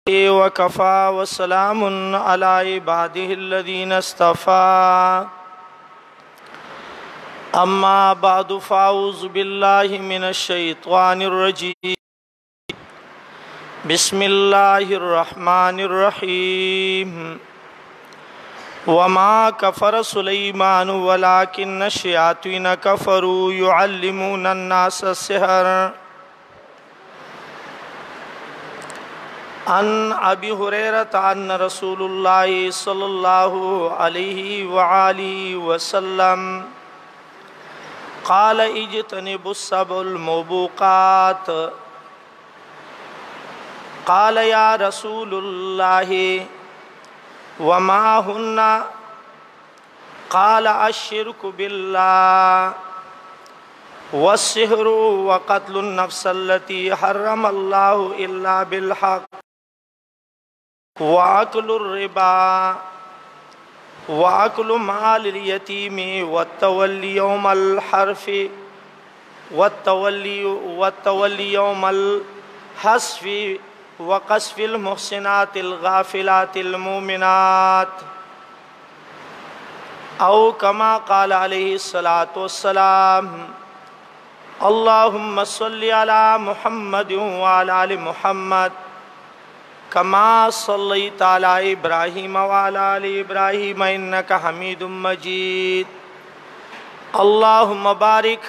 वकफ़ा वसलामुन अला इबादिहिल्लज़ीना इस्तफ़ा अम्मा बअदु फ़अऊज़ु बिल्लाहि मिनश्शैत्वानिर्रजीम बिस्मिल्लाहिर्रहमानिर्रहीम वमा कफ़र सुलैमान वलाकिन्न शयातीन कफ़रू युअल्लिमूना अन्नास सिहर अन अबी हुरैरत अन्न रसूलुल्लाहि सल्लल्लाहु अलैहि वआलिहि वसल्लम क़ाल इज्तनिबुस सबउल मुबूक़ात क़ाल या रसूलुल्लाहि वमा हुन्ना क़ाल अश्शिर्कु बिल्लाह वस्सिहरु वक़त्लुन नफ्सल्लती हर्रमल्लाहु इल्ला बिल्हक़ वाकुलुर रिबा वाकुलु मालिल यतीमी वत्तवल्ली यौमल हर्फि वत्तवल्ली यौमल हस्फि वक़स्फिल मुहसिनातिल गाफिलातिल मुमिनात औ कमा क़ाल अलैहि सलातु वस्सलाम अल्लाहुम्मा सल्लि अला मुहम्मद व अला आलि मुहम्मद कमा सल्लैता अला इब्राहीम व अला आलि इब्राहीम इन्नका हमीदुम मजीद अल्लाहुम्मा बारिक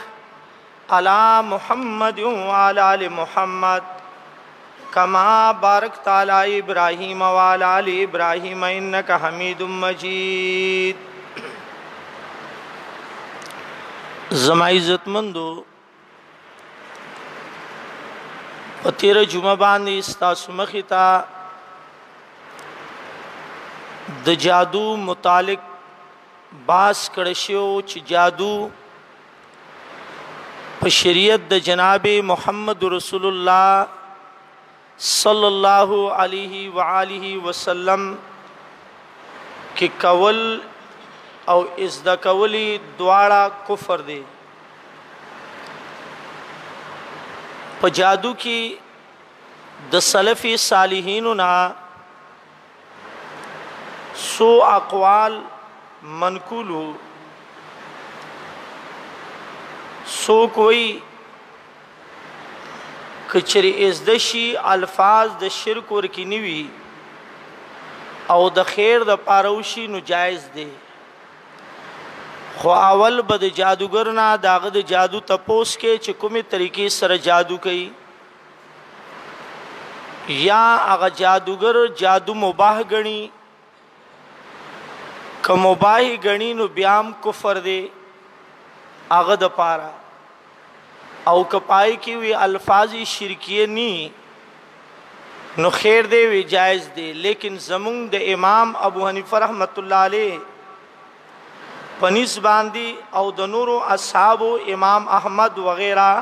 अला मुहम्मद व अला आलि मुहम्मद कमा बारकता अला इब्राहीम व अला आलि इब्राहीम इन्नका हमीदुम मजीद। ज़मा इज़्ज़तमंदो तेरे जुमा बांधी स्तासु मखिता द जादू मुतालिक बास कड़शियो च जादू प शरीयत द जनाब मोहम्मद रसूलुल्लाह सल्लल्लाहु अलैहि वआलिहि वसल्लम के कवल और इज़्द कवली द्वारा कुफर दे। प जादू की द सलफ़ी सालिहीनुना सो अक़वाल मनकूलु सो कोई कचरी इज़दशी अल्फाज द शिरक वर की निवी और द खैर द पारोशी नु जायज़ दे। ख्वावल बद जादूगर ना दागद जादू तपोस के चुकुमे तरीके सर जादू कई या अगर जादूगर जादू मुबाह गणी क मुबाही गणी नु ब्याम कुफर दे आगद पारा औ कपाई की वे अल्फाजी शिरकिये नी नु खैर दे वे जायज़ दे। लेकिन जमुंग द इमाम अबू हनीफा रहमतुल्लाह अलैह पनिस बांदी और दनूरो असहाबो इमाम अहमद वगैरह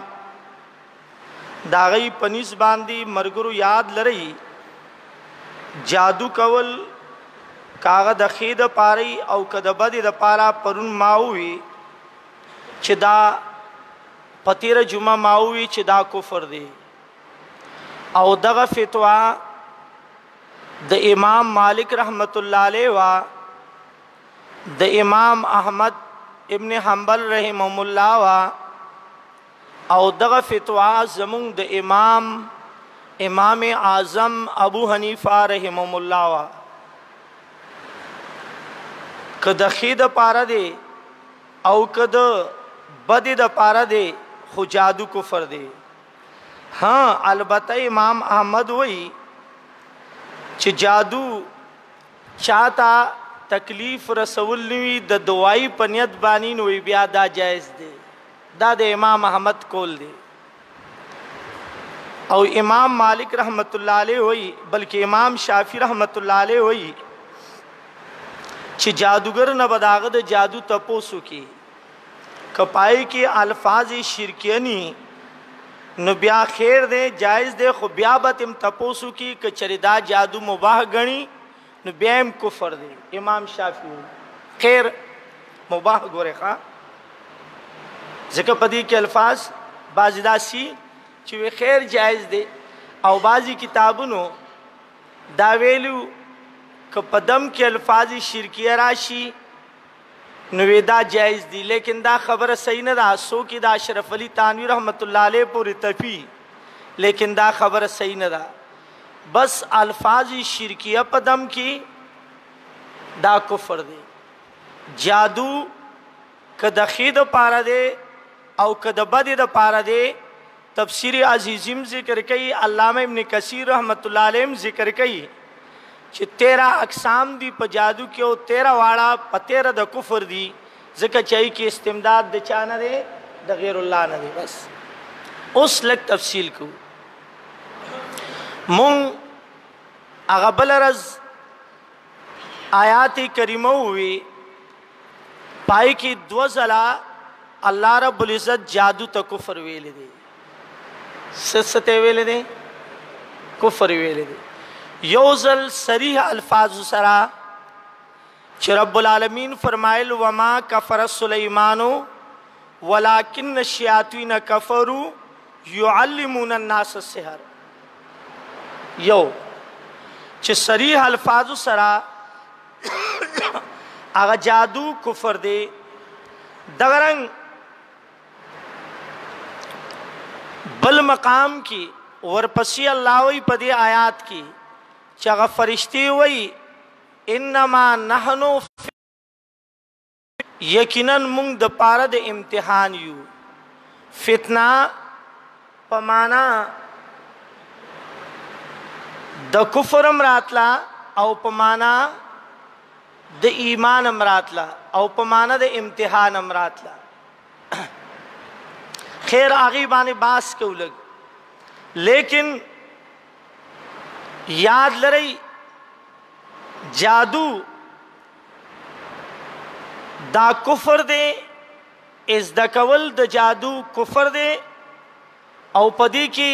दागई पनिस बांदी मरगुरु याद लरई जादू कवल कागद खीद पारी और कदबद द पारा परुन माउवी चिदा पतिर जुमा माउवी चिदा कुफर दे। और दग फितवा द इमाम मालिक रहमतुल्लाह अलैह वा द इमाम अहमद इब्न हम्बल रहमहुल्लाह वा और दग फितवा जमुंग द इमाम आज़म अबू हनीफा रहमहुल्लाह वा कद खीद पारा दे और कद बद द पारा दे खु जादू कुफर दे। हाँ अलबत्ता इमाम अहमद वही च जादू चाहता तकलीफ रसवुल्नवी द दुआई पनियत बानी नो बिया दा जायज़ दे दा दे इमाम अहमद कोल दे। और इमाम मालिक रहमतुल्लाह अलैह हुई बल्कि इमाम शाफी रहमतुल्लाह अलैह हुई च जादूगर न बदागद जादू तपोसु की कपाई के अल्फाज शिरकियनी न ब्या खैर दे जायज़ दे खु ब्या बतिम तपोसु की कचरिदा जादू मुबाह गणी न ब्याम कुफर दे। इमाम शाफी खैर मुबाह गोरे खा ज़िक्र पदी के अल्फाज बाजिदासी चे खैर जायज़ दे और बाजी किताबनों دا ویلو که په دم کې الفاظ شرکیه راشي نو دا جایز دي، لیکن دا خبره صحیح نه ده. سو کې دا اشرف علی تانوی رحمت الله علیه پورې تفی، لیکن دا خبره صحیح نه ده. بس الفاظ شرکیه په دم کې دا کفر دی. جادو که د خید پاره دی او که د بد د پاره دی، تفسیر عزیزیم ذکر کوي، علامه ابن کثیر رحمت الله علیه ذکر کوي چې 13 اقسام دی په جادو کې او 13 واړه په 13 د کفر دی، ځکه چې کې استمداد د چا نه دی، د غیر الله نه دی. بس اوس لږ تفصیل کو. مونږ هغه بل ورځ آیات کریمه وی پای کې 2 ځله الله رب العزت جادو ته کفر ویل دی. ستې ویل دی، کفر ویل دی. یو ځل صریح الفاظ سره چې رب العالمین فرمایل وما کفر سلیمان ولکن الشیاطین کفروا يعلمون الناس السحر. یو چې صریح الفاظ سره هغه جادو کفر دی. دغرنګ بل مقام کی ورپسی الله وی په دې آیات کی چې هغه فرشتي وی انما نحنو یقینا موږ د پاره د امتحان یو. فتنه په معنا د کفر امراتلا او په معنا د ایمان امراتلا او په معنا د امتحان امراتلا. خیر آغی باندې باس کو لگ، لیکن یاد لرئی جادو دا کفر دے، از دا کول دا جادو کفر دے او پدی کی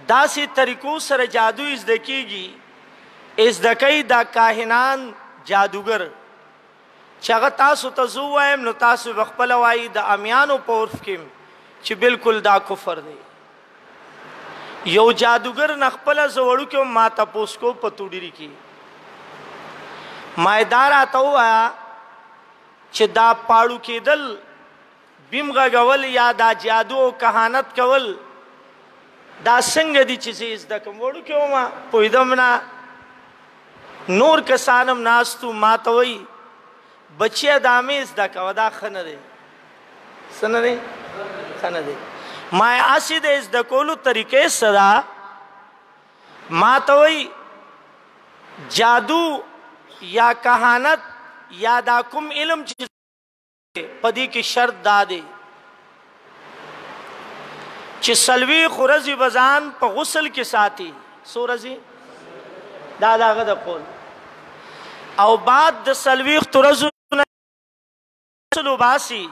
دا سی طریقوں سر جادو از دکی گی. از دکی دا کاہنان جادوگر چاگه تاسو تزو وایم نو تاسو بخپل وائی دا امیانو پورف کم چې بالکل دا کفر دی. یو جادوگر نخپل زوړو کې ما تاسو کو پتوډری کی مایدار اتو آیا چې دا پاړو کېدل بیم غول یا دا جادو او کہانت کول دا څنګه دي چې زیز د کوم وړو کې ما پویدم نه نور کسانم ناستو ما توي بچیا دامیز دا کو دا خنه دي سن دي خنه دي ما اسید از د کولو طریقې صدا ما توي جادو یا کہانت یا دا کوم علم چې پدی کی شرط دادے چې سلوی خورزی بزان په غسل کې ساتي سورزی دا داغه د قول او بعد د سلوی خورزو غسل باسی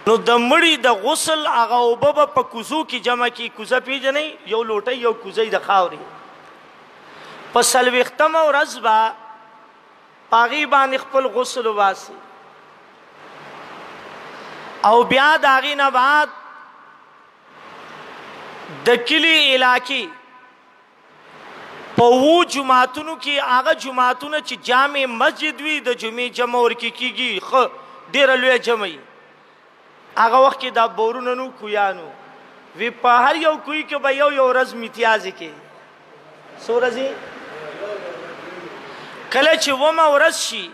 نو د مړی د غسل هغه وبب په کوزو کې جمع کی کوزه پیژنې یو لوټي یو کوزي د خاوري په سلوی ختم او رزبا پاغي باندې خپل غسل واسي او بیا داغی نه بعد د کلی علاقی په وو جماعتونو کې هغه جماعتونه چې جامع مسجد وي د جمعې جمع ورکی کیږي خو ډیر لوی جمعي هغه وخت کې دا بورونه نو کویانو وی په هر یو کوی کې به یو ورځ امتیاز کې سورزي کله چې ومه ورځ شي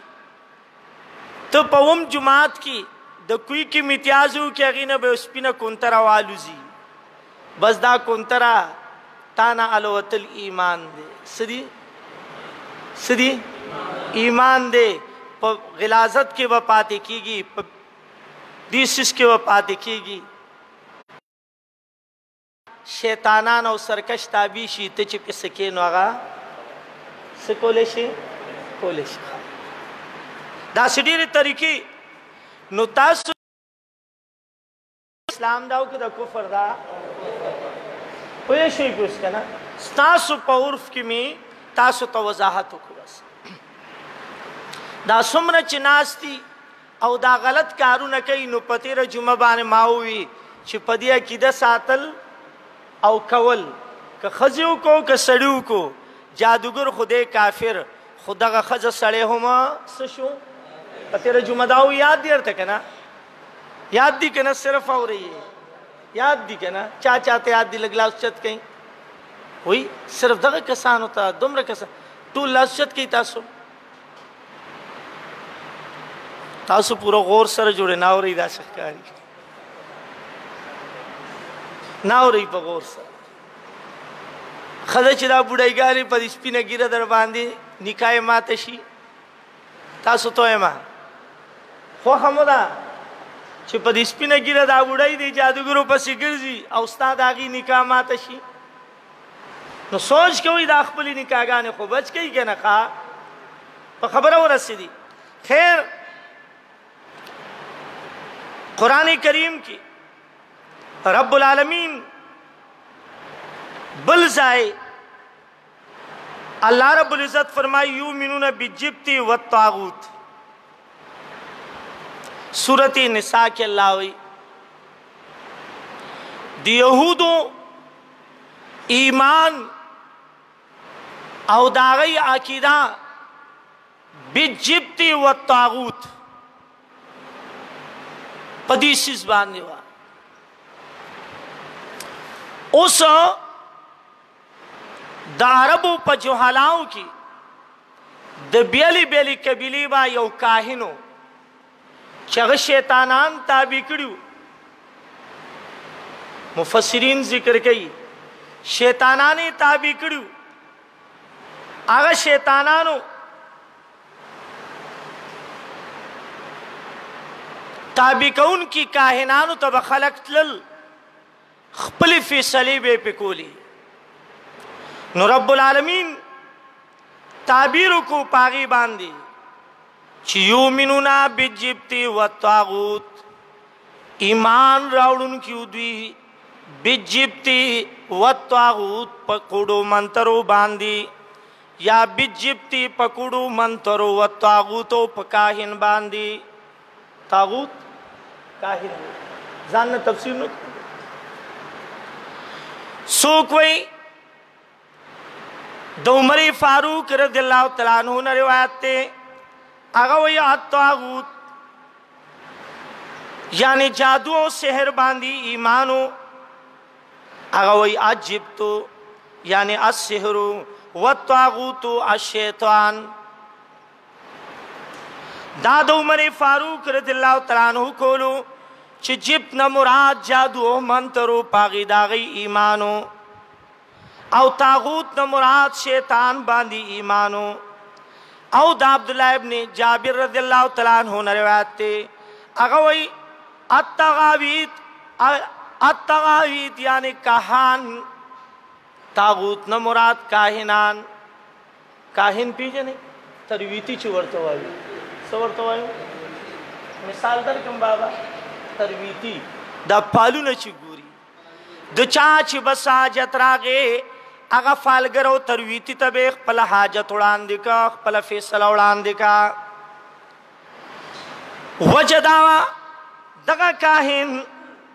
ته په وم جماعت کې د کوی کې امتیازو کې هغه نه به سپینه کونترا والوزي بس دا کونترا تانا الوتل ایمان دے سدی سدی ایمان دے په غلاظت کې وپاتې کیږي په دیسس کې وپاتې کیږي شیطانان او سرکش تابع شي ته چې پسکې نو هغه سکول شي کول شي دا سړي طریقې نو تاسو اسلام داو کې د کفر دا وې شي کوس کنه تاسو په عرف کې می تاسو ته وضاحت وکړم دا څومره چې ناشتي او دا غلط کارونه کوي نو پتیره جمعه باندې ماوي چې پدیا کې د ساتل او کول که خزیو کو که سړیو کو جادوګر خدای کافر خدغه خزه سړی هم څه شو تیرے جمعه داو یاد دی ارته کنه یاد دی کنه صرف اوري یاد دی کنه چا چاته یاد دی لګلا اوچت کئ وای صرف دغه کسانو ته دومره کسان ټول لاسچت کئ تاسو پورا غور سره جوړه ناوري دا ښکاری ناوري په غور سره خدای چې دا بډایګانی په سپینه ګیره در باندې نکای ماته شي تاسو ته ما خو همدا چې په دې سپینه ګیره دا بډای دی جادوګرو پسې ګرځي او استاد هغه نکاح ماته شي نو سوچ کوي دا خپل نکاحګانې خو بچ کوي کنه ښا په خبره ورسېدي خیر قرآن کریم کی رب العالمین بل ځای اللہ رب العزت فرمائی یؤمنون بالجبت والطاغوت سورۃ نساء کے اللہ ہوئی دی یہودو ایمان او داغی عقیدہ بالجبت والطاغوت پدیسیز باندې وا اوس د عربو په جوهلاو کې د بیلی بیلی قبیلی با یو کاهنو چې هغه شیطانان تابع کړیو مفسرین ذکر کوي شیطانانی تابع کړیو هغه شیطانانو تابع کون کی کاهنانو ته خلق تلل خپل فیصله به پکولی نو رب العالمین تعبیر کو پاغي باندې چې یؤمنون بالجبت والطاغوت ایمان راوړون کیو دوی بالجبت والطاغوت پکوړو منترو باندې یا بالجبت پکوړو منترو والطاغوت پکاهن باندې طاغوت کاهن ځان نه تفسیر نو سو کوئی د عمر فاروق رضی اللہ تعالی عنہ نے روایت تے هغه وی الطاغوت یعنی جادو او سحر باندې ایمانو هغه وی عجبتو یعنی السحر والطاغوت الشیطان دا د عمر فاروق رضی اللہ تعالی عنہ کولو چې جبت نه مراد جادو او منترو پاغي داغي ایمانو او طاغوت نه مراد شیطان باندې ایمانو او د عبد الله ابن جابر رضی الله تعالی عنہ نے روایت ته هغه وی الطغاویت یعنی کاهان طاغوت نه مراد کاهنان کاهن پیژنې ترویتی چې ورته وایي څه ورته وایي مثال در کوم بابا ترویتی دا پالونه چې ګوري د چا چې بس حاجت راغې هغه فالګر او ترویتی ته به خپل حاجت وړاندې کا خپل فیصله وړاندې کا وجداوا دغه کاهن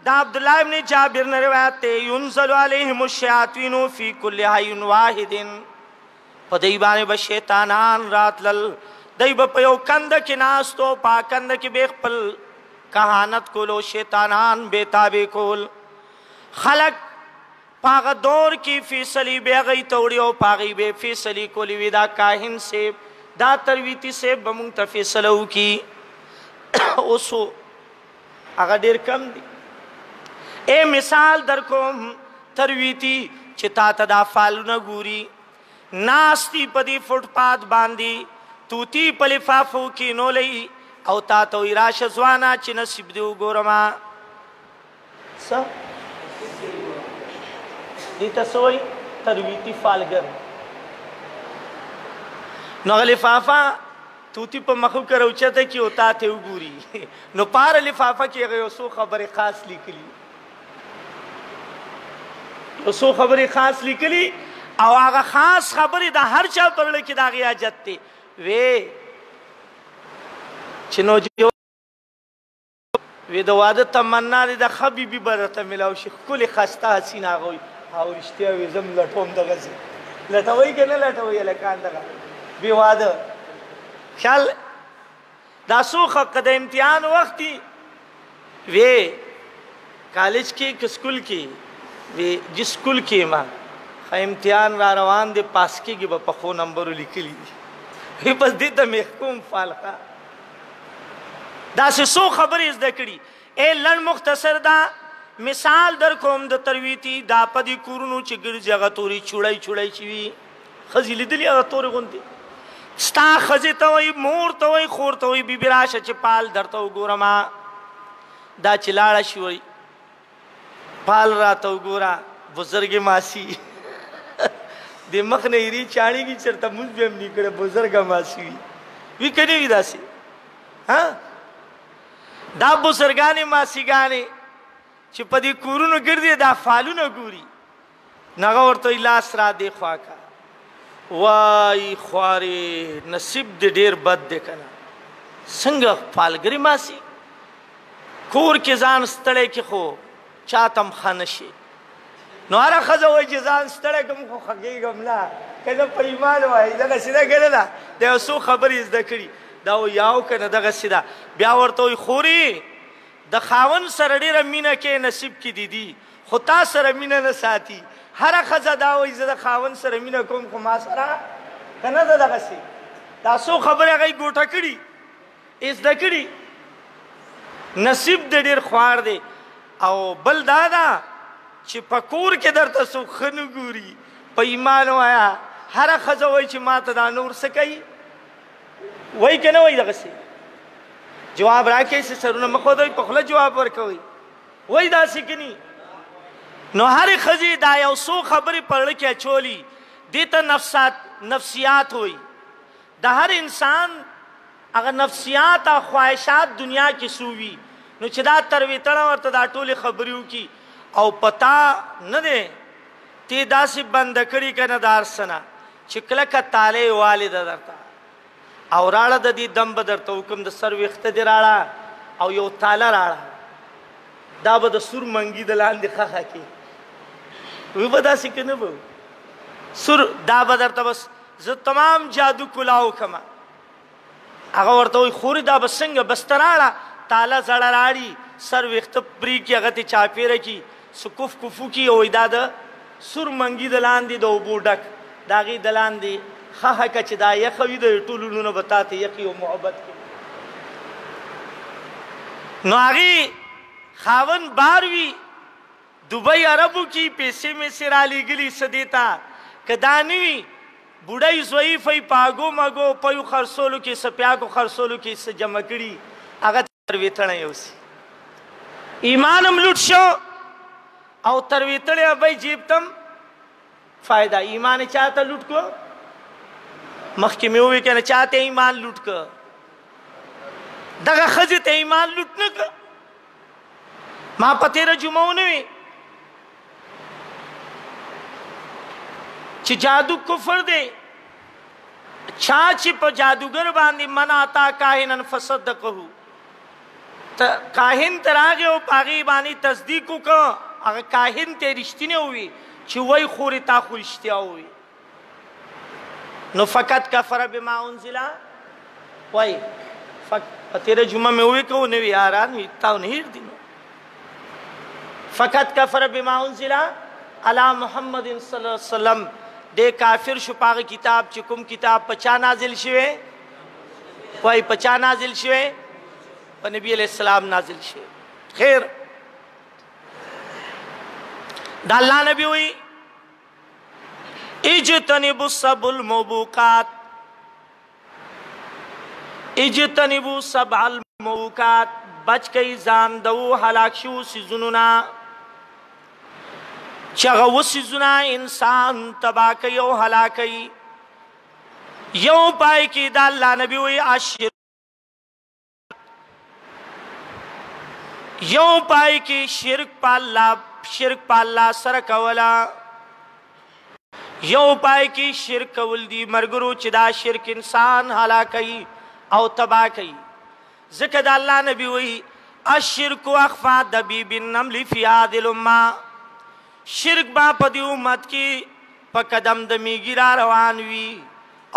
دا عبد الله ابن جابر نے روایت ته ينزل عليهم الشياطين في كل حي واحد پدای باندې به شیطانان راتلل دای په یو کند کې ناستو پا کند کې به خپل کہانت کولو شیطانان بے تابع کول خلق پاغ دور کی فیصلی بے غی توڑی او پاغی بے فیصلی کولی ویدا کاہن سے دا ترویتی سے بمونگ تفیصلو کی اوسو اگا دیر کم دی اے مثال در کوم ترویتی چتا تدا فالو نگوری ناستی پدی فٹ پات باندی توتی پلفافو کی نو لئی او تا تو راش زوانا چې نصیب دیو ګورما څه دې تاسوي ترویتی فالګر نو لفافا توتی په مخو کرو چته کې او تا ته وګوري نو پار لفافا کې یو سو خبره خاص لیکلی یو سو خبره خاص لیکلی او هغه خاص خبره د هر چا پر لکه دا غیا جته وی چنو جو وی د واده تمنا د حبیبی برته ملاو شي کلی خسته حسینا غوي او رښتیا وی زم لټوم دغه لټوي کنه لټوي لکان دغه بي واده خیال دا سو حق د امتحان وختي وی کالج کې ک سکول کې وی جس سکول کې ما امتحان را روان دي پاس کېږي په خو نمبر لیکلي وی بس دې ته محکوم فالقه دا سو خبرې زده کړي اے لن مختصر دا مثال در کوم د ترویتی دا پدی کورونو چې ګرځي هغه توري چوړای چوي خزي لیدلی هغه توري غونتي ستا خزي ته وي مور ته وي خور ته وي بیبي راشه چې پال درته وګورما دا چلاړه شوی پال راته وګورا بزرګ ماسی د مخ نه یری چاړي کی چرته مونږ به هم نکړه بزرګ ماسی وی کړي وی داسي ها دا بزرګانې ماسیګانې چې په دې کورونو ګرځي دا فالونه ګوري نغه ورته لاس را دی خواکا وای خواري نصیب دې ډیر بد دی کنه څنګه فالګری ماسي کور کې ځان ستړی کې خو چاتم خانشي نو هر خزه وای چې ځان ستړی کوم خو خګیږم لا کله په ایمان وای دا سیده ګرلا دا سو خبرې زده کړي دا یاو کنه دغه سیده بیا ورته وای خوري د خاون سره ډیره مینه کې نصیب کې دي خو تا سره مینه نه ساتي هر خزه دا وای زه د خاون سره مینه کوم خو ما سره کنه دغه سي دا سو خبره غي ګوټه کړي اس د کړي نصیب د ډیر خوار دی او بل دادا چې پکور کې درته سو خنو ګوري په ایمان وایا هر خزه وای چې ما ته دا نور سکي وای کنه وای دغه سي جواب راکې چې سرونه مخو دوی په خله جواب ورکوي وای دا سکني نو هر خزي دا یو سو خبرې پړل کې چولی دته نفسیات وای د هر انسان هغه نفسیات او خواهشات دنیا کې سووي نو چې دا ترویتړه ورته دا ټول خبريو کی او پتا نه ده تی داسې بند کړی کنه دارسنه چې کله ک تاله والد درته او راړه د دې دم بدر ته حکم د سر وخت دی راړه او یو تاله راړه دا به د سور منګي د لاندې خخه کی وی به داسې کنه وو سور دا بدر ته بس زه تمام جادو کلاو کما هغه ورته وي خوري دا بسنګ بستراړه تاله زړه راړي سر وخت پری کی هغه ته چاپیره کی سکوف کوفو کی او دا د سور منګي د لاندې د وبوډک داغي د لاندې خه کچ دا یخوي د ټولونو بتاته یقي او محبت کی نو هغه خاون باروي دبي عربو کی پیسې می سره لګلی سدیتا کدانوي بوډای ضعیفای پاګو مګو پيو خرصولو کې سپیا کو خرصولو کې س جمع کړي هغه تر ویتنه یوسي ایمانم لوټ شو او تر ویتنه به جیب تم فائدہ ایمان چاته لوټ کو مخکې مې وې کنه چاته ایمان لوټ کو دغه خزه ته ایمان لوټ نه ک ما پته رجمونه وي چې جادو کفر دی چا چې په جادوګر باندې مناتا کاهنن فصدقه ته کاهن تراغه او پاغي باندې تصدیق وکړه هغه کاهن ته رښتینه وي چې وای خوري تا خو رښتیا وي نو فقط کفر بما انزل وای تیرے جمعه میں ہوئی کہ نو یاران تا نه هیر دینو فقط کفر بما انزل علی محمد صلی الله علیه وسلم دے کافر شو پاغه کتاب چې کوم کتاب پچا نازل شوه وای پچا نازل شوه په نبی علیہ السلام نازل شوه خیر دا الله نبی وی اجتنبوا السبع الموبقات اجتنبوا سبع الموبقات بچ کئ ځان دو هلاک شو سيزوننا چغه وسيزونا انسان تبا کئ او هلاک کئ یو پای کی دا الله نبی وی اشر یو پای کی شرک پالا سره کولا یو پای کی شرک کول دی مرګرو چې دا شرک انسان هلاکي او تبا کوي ذکر د الله نبی وی الشرک اخفى دبيب النمل في هذه الامه شرک با په دې امت کې په قدم د میږي را روان وي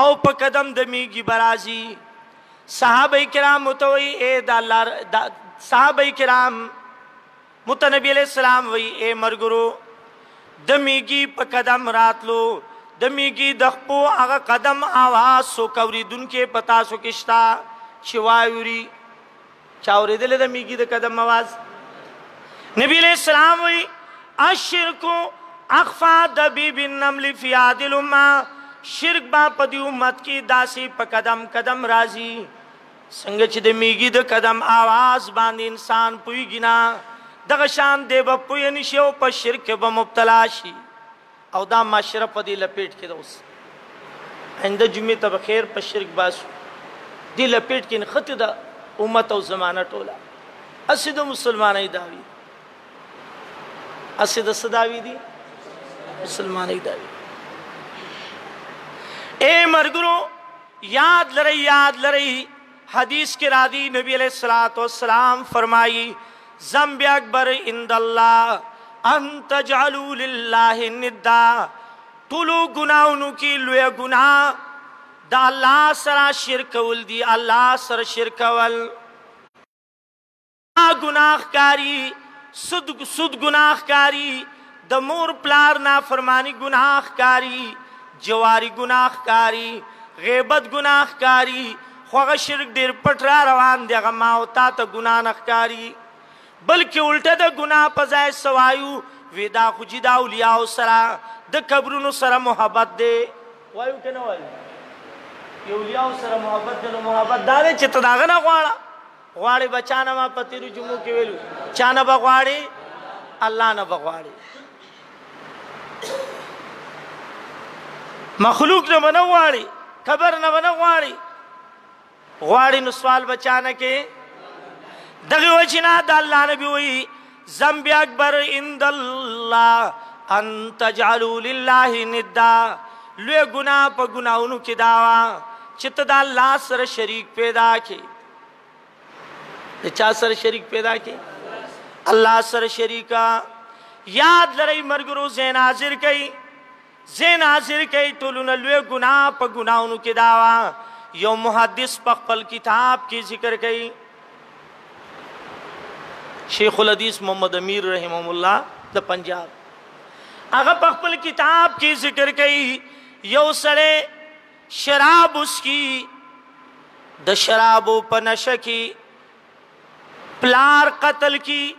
او په قدم د میږي برازي صحابه کرام متوي اے د الله صحابه کرام متنبی علیہ السلام وی اے مرګرو د میږي په قدم راتلو د میږي د خپو هغه قدم आवाज سو کوریدونکو پتا سو کښتا شواوري چاورېدل د میږي د قدم आवाज نبی علیہ السلام وی الشرک اخفا دبیب النمل فی عادل الامه شرک با په دې امت کې داسي په قدم قدم راځي څنګه چې د میږي د قدم आवाज باندې انسان پويږي نه دغه شان دی به پوی نشي او په شرک به مبتلا شي او دا معاشره په دې لپیټ کې اوس انده جمعې ته بخیر په شرک باسو دې لپیټ کې خطه د امت او زمانه ټوله اسید مسلمانای داوی اسید صداوی دي مسلمانای داوی اے مرګرو یاد لري حدیث کے رادی نبی علیہ الصلوۃ والسلام فرمائی ذنب اکبر عند اللہ ان تجعلوا للہ ندا طلو گناہوں کی لوی گناہ دا اللہ سرا شرک ول دی اللہ سر شرک ول گناہ کاری سود گناہ کاری د مور پلار نا فرمانی گناہ کاری جواری گناہ کاری غیبت گناہ کاری خوغه شرک ډیر پټ را روان دی هغه ما او تا ته ګناه نه ښکاري بلکې الټه د ګناه په ځای سوایو ودا خو چې د اولیاءو سره د قبرونو سره محبت دی وایو که نه وایو د اولیاءو سره محبت دی نو محبت دا دی چې ته د هغه نه غواړې به چا نه ما په تېرو جمعو کې ویلو چا نه به غواړې الله نه به غواړې مخلوق نه به نه غواړې قبر نه به نه غواړې غواړي نو سوال بچانه کې دغه وجنا د الله نبی وی ذنب اکبر عند الله ان تجعلوا لله ندا لوی ګناه په ګناونو کې داوا چې ته د الله سره شریک پیدا کې د چا سره شریک پیدا کې الله سره شریکا یاد لري مرګرو زین حاضر کوي ټولونه لوی ګناه په ګناونو کې داوا یو محدث پخپل کتاب کی ذکر کئی شیخ الحدیث محمد امیر رحمہ اللہ د پنجاب اگر پخپل کتاب کی ذکر کئی یو سرے شراب اس کی د شراب و پنش کی پلار قتل کی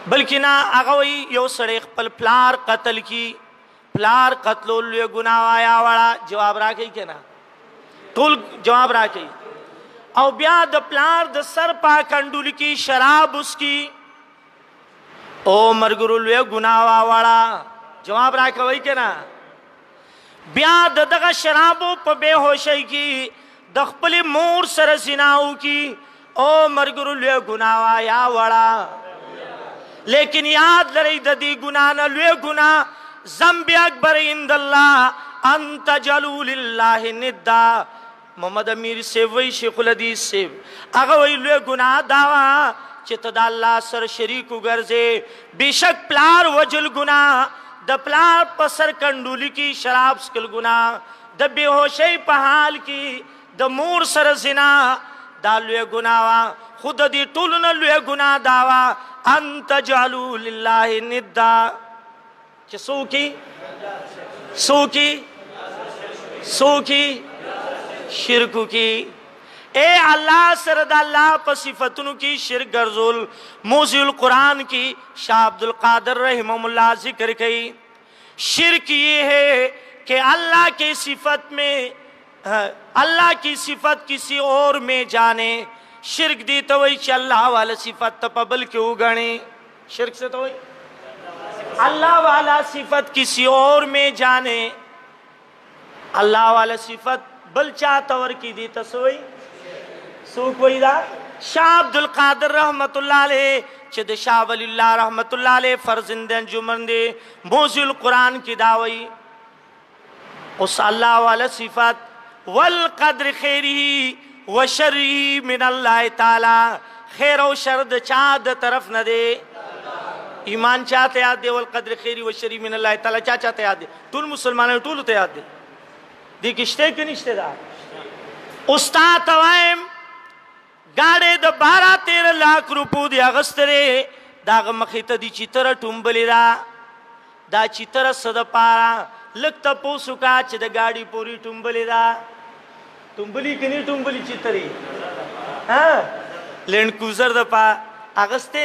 بلکہ نا اگوئی یو سرے خپل پلار قتل کی پلار قتلو لوی گناہ آیا وڑا جواب راکی کنا ټول جواب راکی او بیا د پلار د سر پا کنڈول کی شراب اس کی او مرگرو لوی گناہ وڑا جواب راکی کنا بیا د دغه شرابو په بے ہوشی کی د خپل مور سره زناو کی او مرگرو لوی گناہ آیا وڑا لیکن یاد لري د دې گناہ نه لوی گناہ ذنب اکبر عند اللہ ان تجعلوا للہ ندا محمد امیر سے وی شیخ الحدیث سے اگر وی لوی گناہ داوا چې ته د الله سره شریک وګرځې بیشک پلار وجل گناہ د پلار په سر کنډولی کی شراب سکل گناہ د بے ہوشی په حال کی د مور سره زنا دا لوی گناہ خود دې ټول نه لوی گناہ داوا ان تجعلوا للہ ندا سوکی شرکو کی اے اللہ سرد اللہ پا صفتنو کی شرک گرزول موزی القرآن کی شاہ عبدالقادر رحمہ اللہ ذکر کی شرک یہ ہے کہ اللہ کی صفت میں اللہ کی صفت کسی اور میں جانے شرک دی تو وہی اللہ والا صفت تپبل کیوں گنے شرک سے تو وہی اللہ والا صفت کسی اور میں جانے اللہ والا صفت بل چاہتا ور کی دی تسوئی سو کوئی دا شاہ عبدالقادر رحمت اللہ علیہ چد شاہ ولی اللہ رحمت اللہ علیہ فرزندن جمرندے موزی القرآن کی داوئی اس اللہ والا صفت والقدر خیری و شری من اللہ تعالی خیر و شرد چاہد طرف نہ دے ایمان چاته یاد دی والقدر خیری و شری من الله تعالی چاته یاد دی ټول مسلمانانو ټول ته یاد دی دې کشته کې نشته دا استاد وایم گاڑی د 12-13 لاکھ روپو دی اغستره داغه مخې ته دی چیتره ټومبلی دا چیتره صد پارا لک تپوسو کا چې د گاڑی پوری ټومبلی دا ټومبلی کني ټومبلی چیتری ها لینډ کروزر د پا اغسته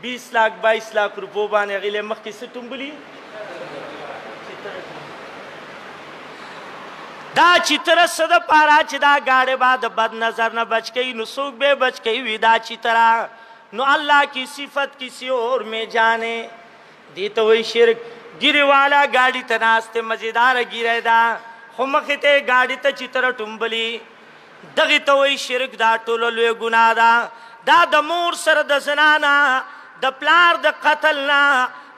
20 لاکھ 22 لاکھ روپو باندې غیله مخ کې څه ټومبلی دا چیتره صد پارا چې دا گاڑی بعد بد نظر نہ بچ گئی نو سوک بے بچ گئی وی دا چیترا نو اللہ کی صفت کسی اور میں جانے دیتا ہوئی شرک گیری والا گاڑی تناستے مزیدار گیرے دا خمختے گاڑی تا چیتر ٹنبلی دغیتا ہوئی شرک دا ٹولوی گناہ دا دا مور سر دا زنانا دا پلار دا قتلنا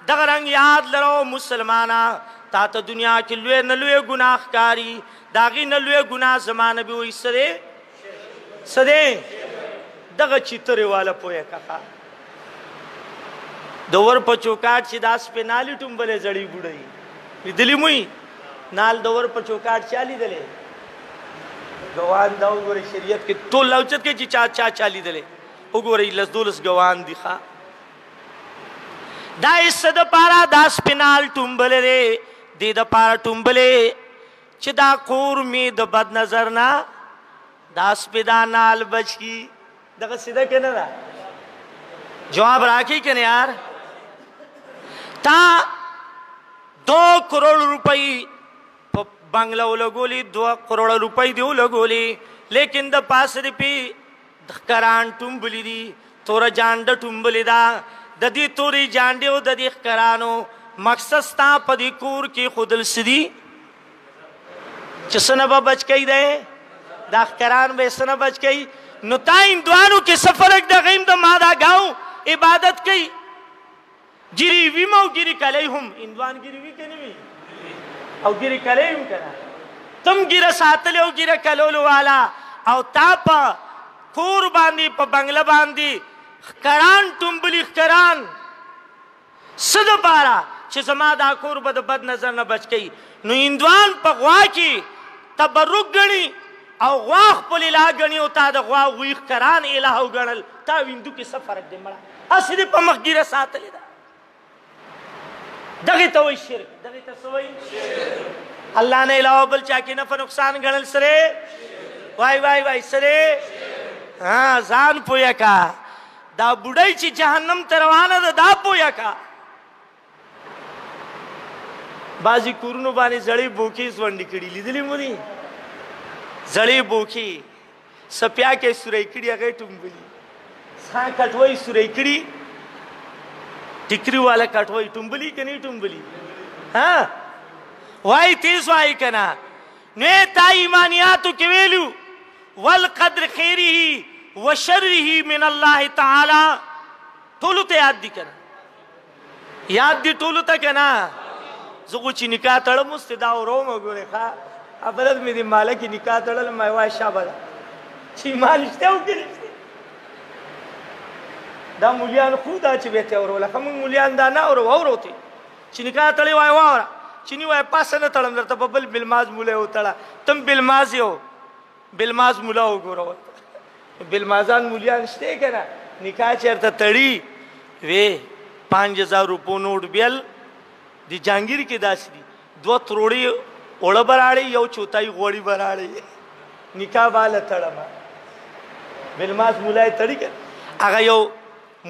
دغرنگ یاد لرو مسلمانا تا تا دنیا کی لوی نلوی گناہ کاری داغی نلوی گناہ زمان بھی ہوئی سدے دغه چیتره والا پوهه کخا دور په چوکاټ چې داس په نالی ټومبلې زړی بډای لیدلی موي نال دور په چوکاټ چالي دلې ګوان دا وګوره شریعت کې ټول لوچت کې چې چا چالي دلې وګوره لس دولس ګوان دي ښا دا صد پارا داس په نال ټومبلې دې د پارا ټومبلې چې دا کور می د بد نظر نه داس په دا نال بچی دغه سیده کنه دا جواب راکی کنه یار تا 2 کروڑ روپئی بنگلو لگولی 2 کروڑ روپئی دیو لگولی لیکن دا پاس رپی دخکران ٹومبلی دی تورا جانڈا ٹومبلی دا دا دی توری جانڈیو دا دی خکرانو مقصد ستا پا دی کور کی خودل سدی چسنا با بچ کئی دے دا خکران بے سنا بچ کئی نو تا اندوانو کے سفرک دا غیم دا مادا گاؤں عبادت کئی گیری وی مو گیری کلی ہم اندوان گیری وی کنی وی او گیری کلی ہم کنا تم گیرا ساتلی او گیرا کلولو والا او تا پا کور باندی پا بنگلہ باندی خکران ٹومبلی خکران صد پارا چھ زما دا کور بد نظر نہ بچ گئی نو اندوان پا غوا کی تبرک گنی او غواخ پلی لا گنی او تا دا غوا ویخ کران الہو گنل تا ویندو کی سفرک دے مڑا اسی دی پا مخگیر ساتلی دا دغی توی شرک دغی تسوی اللہ نے الہو بل چاکی نفع نقصان گنل سرے وائی سرے ہاں زان پویا کا دا بڑای چی جہنم تروانا دا پویا کا بازی کورونو باندې زړی بوکی سوندی کړي لیدلی مونی زړی بوکی سپیا کې سورې کړي هغه ټومبلی څا کټوي سورې کړي ټیکری والا کټوي ټومبلی کني ټومبلی ها وای تیز وای کنا نه تا ایمانیاتو کې ویلو والقدر خیره وشره من الله تعالی ټولو ته یاد دي کنا یاد دي ټولو ته کنا زغو چې نکاح تړم مستدا وروم وګوره ښا ابلد مې دې مالک نکاح تړل مې وای شابه چې مال شته او کې دا مولیان خدا چې به ته ورول کوم مولیان دا نه اوروته چې نکاح تړي وای واره چې نی وای پاسه نه تړم درته بل بلماز مولا او تړه تم بلماز یو بلماز مولا وګوره بلمازان مولیان شته کنه نکاح چرته تړي وې 5000 روپو نوٹ بیل دی جانگیر کی داس دی 2 تروڑی اوڑا براڑی یو چوتائی غوڑی براڑی نکاح والا تڑا ما بلماز مولای تڑی کر اگا یو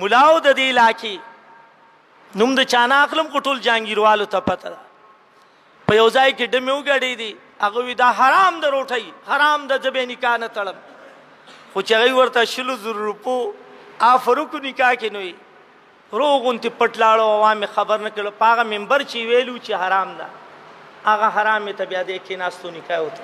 ملاو دا دی علاقی نم دا چانا اقلم کٹول جانگیر والو تا پتا دا پا یوزائی کی ڈمیو گڑی دی اگوی دا حرام دا روٹائی حرام دا جبے نکاح نا تڑم خوچ اگوی ورطا شلو ذر روپو آفرو کو نکاح کی نوی روغون تی پټلاړو عوام خبر نه کړو پاغه منبر چې ویلو چې حرام ده هغه حرام ته بیا د کې ناستو نکاح وته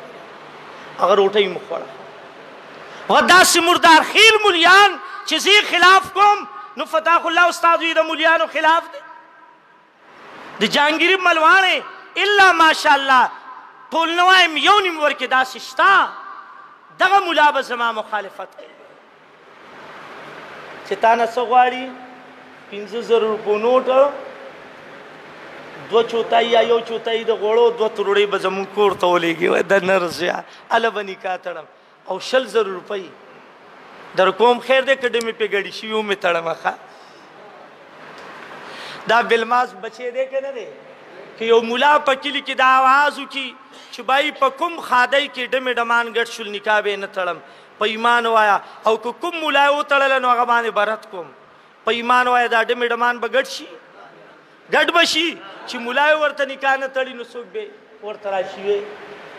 اگر روټي مخوړه وداس مردار خیل مليان چې زی خلاف کوم نو فتح الله استاد وی د مليانو خلاف دي د جانگيري ملوانه الا ماشاءالله ټول نوایم یو نیم ورکه داس شتا دغه مولا به زما مخالفت کوي چې تا نه سغواړي 15,000 روپو نوټ 2 چوتای یا یو چوتای د غوړو 2 تروړې به زمون کور ته ولېږي د نرسیا اله بنی کا تړم او 100,000 روپۍ در کوم خیر دې کډې مې په غړي شیو مې تړم ښا دا بلماس بچې دې کنه دې چې یو مولا په کلی کې دا आवाज وکي چې بای په کوم خادای کې ډمې ډمان ګډ شول نکاح به نه تړم په ایمان وایا او کوم مولا و تړل نو هغه باندې برت کوم په ایمان وایا دا ډمې ډمان به ګډ شي ګډ بشي چې مولا ورته نکاح نه تړي نو څوک به ورته راشي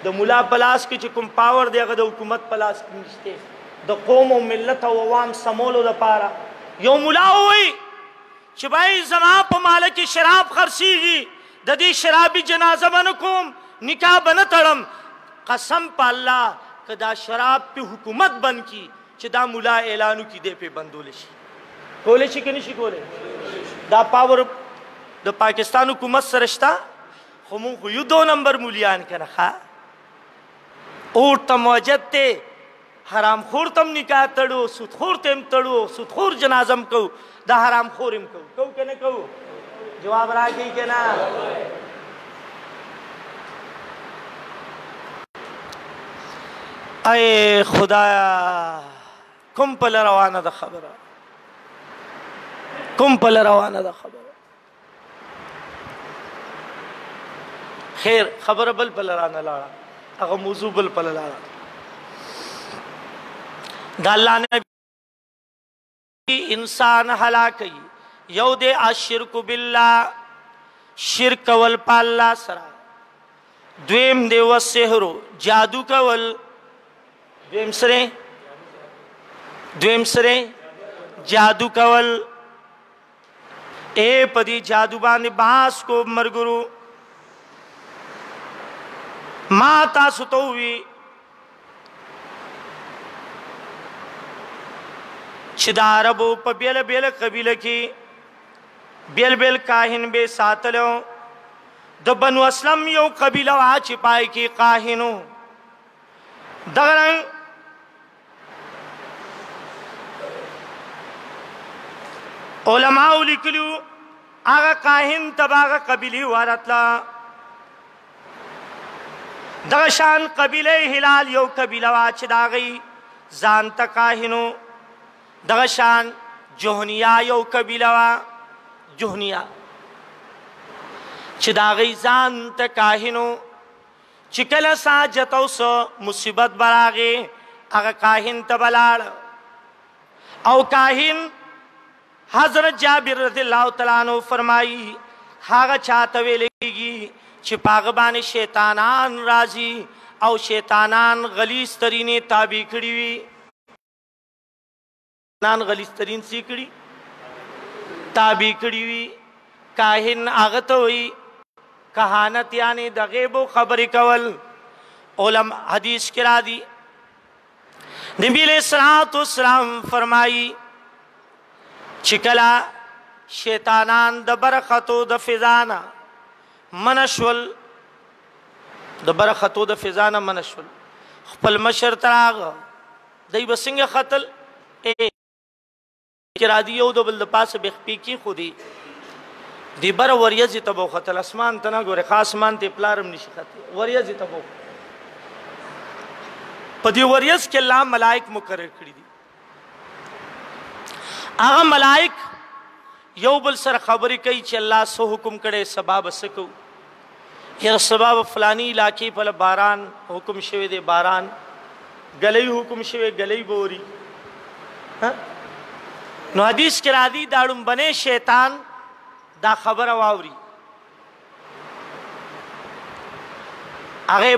د مولا پلاس کې چې کوم پاور دی هغه د حکومت پلاس کې نشته د قوم او ملت او عوام سمولو د پاره یو مولا وای چې بای زما په مال کې شراب خرڅيږي د دې شرابي جنازه باندې کوم نکاح باندې تړم قسم په الله کدا شراب په حکومت بند کی چې دا مولا اعلانو کې دې په بندول شي کولې شي کني شي کولې دا پاور د پاکستان حکومت سره شته خو مونږ یو 2 نمبر مولیان کنه ښا او تموجت ته حرام خور تم نکاح تړو سود خور تم تړو سود خور جنازم کو دا حرام خورم کو کنه کو جواب راکې کنه اے خدایا کوم په روانه ده خبره کوم په روانه ده خبره خیر خبره بل په روانه لاړه هغه موضوع بل په لاړه دا الله نے انسان هلاکی یو دے اشرک بالله شرک ول په الله سره دویم دی وسحر جادو کول دویم سره جادو کول اے پدی جادو باندې باس کو مرګرو ما تاسو ته وی چې د عربو په بیل بیل قبیله کې بیل بیل کاهن به ساتلو د بنو اسلم یو قبیله وا چې پای کې کاهنو دغه علماء لیکلو هغه کاهن تباغه قبیله ورتلا دغه شان قبیله هلال یو قبیله وا چې داغي ځان ته کاهنو دغه شان جوهنیا یو قبیله وا جوهنیا چې داغي ځان ته کاهنو چې کله ساجت او مصیبت براغه هغه کاهن ته بلال او کاهن حضرت جابر رضی الله تعالی عنہ فرمایي هغه چاته ویلېږي چې پاغه باندې شیطانان راځي او شیطانان غلیظ ترینه تابع کړی وي نان غلیظ ترین سی کړی تابع کړی وي کاهن هغه ته وي کہانت یعنی د غیب خبرې کول علماء حدیث کې را دي نبی علیہ الصلوۃ والسلام فرمایي چې کله شیطانان د برخطو د فزانا منشول د برخطو د فزانا منشول خپل مشر تراغ دای بسنګ قتل کرا دی یو د بل د پاسه بخپی کی خودي دی بر وریځ تبو قتل اسمان تنا ګوره خاص مان ته پلارم نشي خته وریځ تبو په دی وریځ کې الله ملائک مقرر کړی دي هغه ملائک یو بل سره خبرې کوي چې الله سو حکم کړي سبب سکو یا سبب فلانی علاقې په باران حکم شوی دی باران غلې حکم شوی غلې بوري نو حدیث کې را دي داړم بنه شیطان دا خبره واوري هغه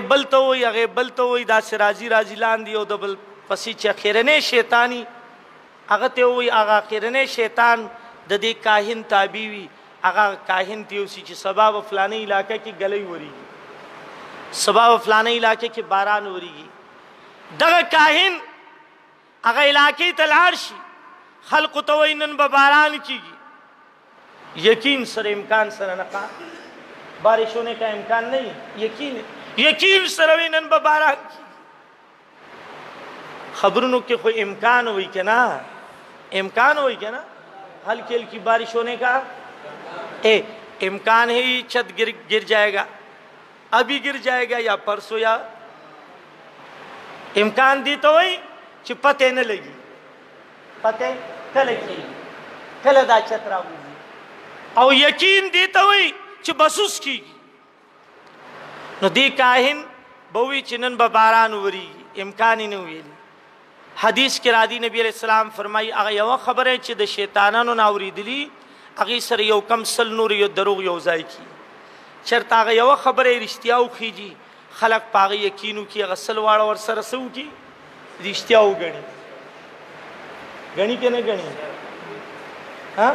بلته وي دا سراجي راځي لاندې او د بل پسې چې خیرنه شیطانی هغه ته وي هغه خیرنه شیطان د دې کاهن تابع وي هغه کاهن ته وسی چې سبب فلانه علاقې کې غلې وری سبب فلانه علاقې کې باران وریږي دغه کاهن هغه علاقې ته لاړ شي خلق توینن به باران کیږي یقین سره امکان سره نه بارش ہونے کا امکان نہیں یقین سره وینن به باران کیږي خبرونو کې خو امکان وای کنه हल्की हल्की बारिश होने का इम्कान है, छत गिर जाएगा, अभी गिर जाएगा या परसों, या इम्कान दी तो वही कि पते न लगी, पते कल की कल दा छतरा और यकीन दी तो वही कि बसुस की नो दी काहिन बवी चिनन बबारान वरी इम्कान ही नहीं हुई। हदीस के रादी नबी अलैहिस्सलाम फरमाई अगर यह खबर है द शैतानानो नावरी दिली अगी सर यो कम सल नूर यो दरोग यो जाय की शर्त अगर यह खबर है रिश्तियाओ खीजी खलक पागी यकीनू की अगर सलवाड़ और सरसू की रिश्तियाओ गणी गणी के न गणी। हाँ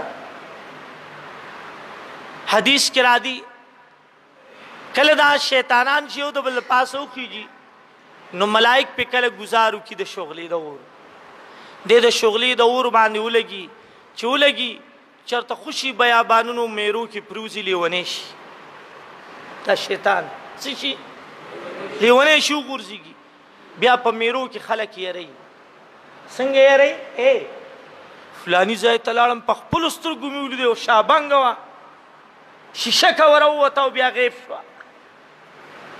हदीस के रादी कलदा शैतानान जियो दो बल पासो खीजी नो मलाइक पे कल गुजारू की द शुगली दौर दे द शुगली दौर बांधे उलगी चूलगी चरत खुशी बयाबानु मेरो की प्रूजी लेवनेश ता शैतान सिशी लेवनेश गुर्जीगी ब्या प मेरो की खलक ये रही संग ये रही ए फलानी जाय तलाड़म पखपुल उस्तर गुमी दे शाबांगवा शीशा का वरा बताओ ब्या गैब शवा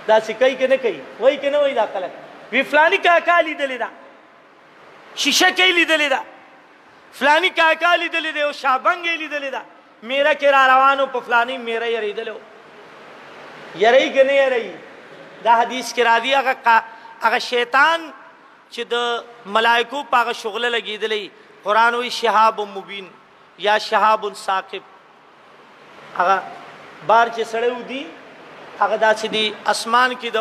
दासी कई के न कई वही के न वही दा खलक वी फलानी का अकाली दलेदा शीशा के ली दलेदा फलानी का अकाली दले दे शाबंग ली दलेदा मेरा के रावानो प फलानी मेरा यरी दलो यरी गने यरी दा हदीस के रादिया का अगर शैतान चिद मलाइको पाग शुगल लगी दले कुरान वी शहाब मुबीन या शहाब साकिब अगर बार चे सड़े उदी अगर दासी दी आसमान की द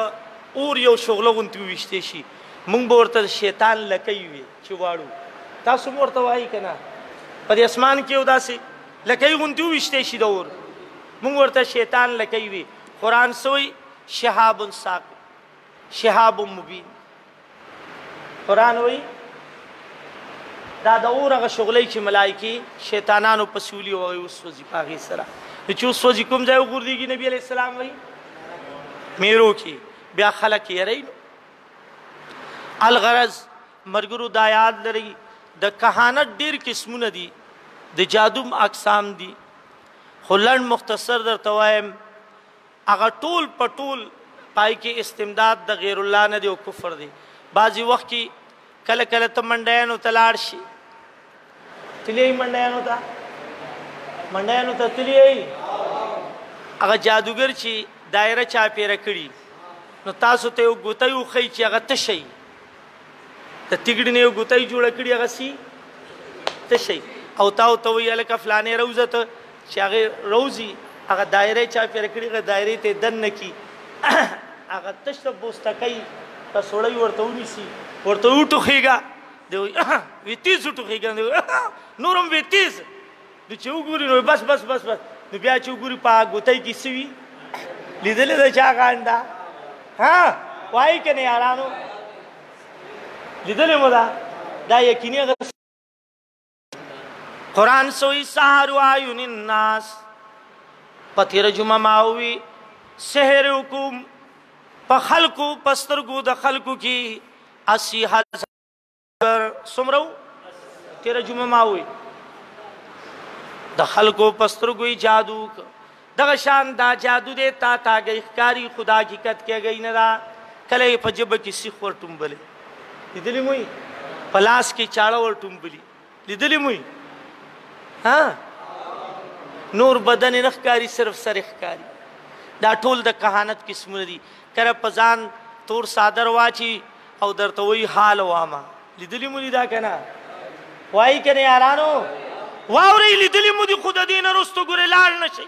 और यो शुगलो गुंती विश्तेशी मुंग बोरता शैतान लकई हुए चुवाड़ू तासु मोरता वाही कना पर आसमान की उदासी लकई गुंती विश्तेशी दौर मुंग बोरता शैतान लकई हुए कुरान सोई शहाबुन साकिब शहाबुन मुबीन कुरान वही दादा और अगर शुगले की मलाइकी शैतानानो पसूली हो गई उस वजीफा की सरा चूस वजीकुम जाए गुर्दी की नबी अलैहिस्सलाम वही मेरो की ब्या खलक ये रही अलगरज मरगुरु दायाद लरी द कहानत डेर किस्मु नदी द जादुम अकसाम दी खुलन मुख्तसर दर तवायम अगर टूल पटूल पाई के इस्तिमदाद द गैरुल्लाह न दे कुफर दे बाजी वक्त की कल कल तो मंडैन तलाड़शी तिलियई मंडैन होता मंडैन होता तिलियई अगर जादूगर ची दायरा चापे रखड़ी नो तासु ते गुतई उखई ची अगर तशई त तिगड़ी ने गुतई जोड़ कड़ी अगर सी तशई औताओ तो वही अलग फलाने रोजत चागे रोजी अगर दायरे चापे रखड़ी अगर दायरे ते दन न की अगर तश बोस्ता कई त सोड़ई वर्तो निसी वर्तो उठुखेगा दे वितीज उठुखेगा दे नूरम वितीज दे चौगुरी नो बस बस बस बस दे ब्या चौगुरी पा गुतई की सीवी लिदले द चा कांदा हाँ वाई के नहीं आरानो लिदले मोदा दा यकीनी अगर कुरान सोई सहारू आयुनिन नास पथिर जुमा मावी शहर हुकुम पखलकु पस्तरगु दखलकु की 80,000 सुमरऊ तेरा जुमा मावी दखलकु पस्तरगु जादू दगशान दा जादू दे ता गई कारी खुदा की कत के गई नदा कले फजब की सिख और टुम्बले लिदली मुई पलास की चाड़ा और टुम्बली लिदली मुई हाँ नूर बदन नखकारी सिर्फ सरखकारी दा ठोल द कहानत किस्म दी कर पजान तोर सादर वाची और दर तो वही हाल वामा लिदली मुई दा कहना वाई कने यारानो वावरी लिदली मुदी खुद दीन रुस्तो गुरे लाल नशे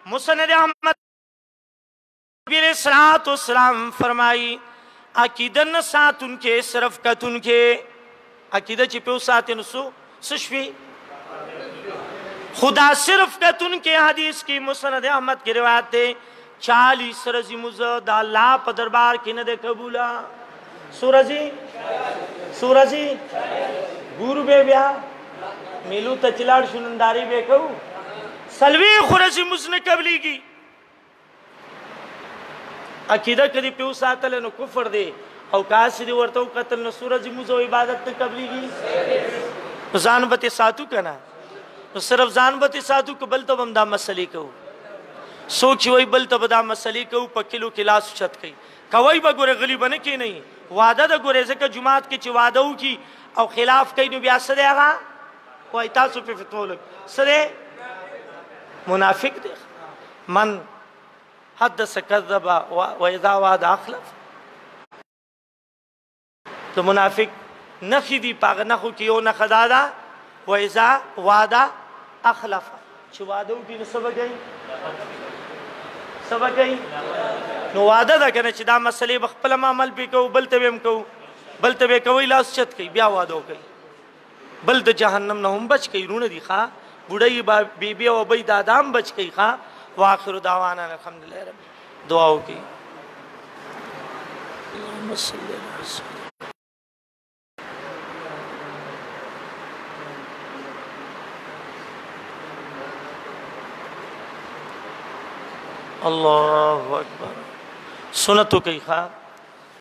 मुसनद अहमद अलैहिस्सलाम फरमाई अकीदन साथ उनके सिर्फ कत उनके अकीदा चिपो साथ नुसु सुशवी खुदा सिर्फ कत उनके हदीस की मुसनद अहमद की रिवायत है 40 रजी मुजद अल्लाह प दरबार की न दे कबूला सूरजी गुरु बे ब्या मिलू तचलाड़ सुनंदारी बे कहू सलवी खुरसी मुझने कबली की अकीदा कदी प्यू सातल न कुफर दे अवकाश दे वर्तो कतल न सूरज मुझो इबादत न कबली की जान बते सातु कना نو صرف ځان به ساتو که بل ته هم دا مسلې کوو سوچ وای بل ته به دا مسلې کوو په کلو کې لاس چت کوي کوي به ګوره غلی به نه کینی وعده د ګوره ځکه جماعت کې چې وعده وکي او خلاف کوي نو بیا څه دی هغه وای تاسو په فتوا لګ سره منافق دی من حدث كذب واذا وعد اخلف تو منافق نخی دی پاغ نخو کیو نخدادا واذا وعد اخلف چې وعده وکي نو سبا گئی نو وعده دا کنه چې دا مسلې بخپل عمل به کو بل ته هم کو بل ته کوي لاس چت کوي بیا وعده کوي بل د جهنم نه هم بچ کوي رونه دي ښا بډای بیبي او بې دادام بچ کوي ښا واخر دعوانا الحمدلله رب دعا وکي اللهم صل علی سيدنا الله اکبر سنتو کوي ښا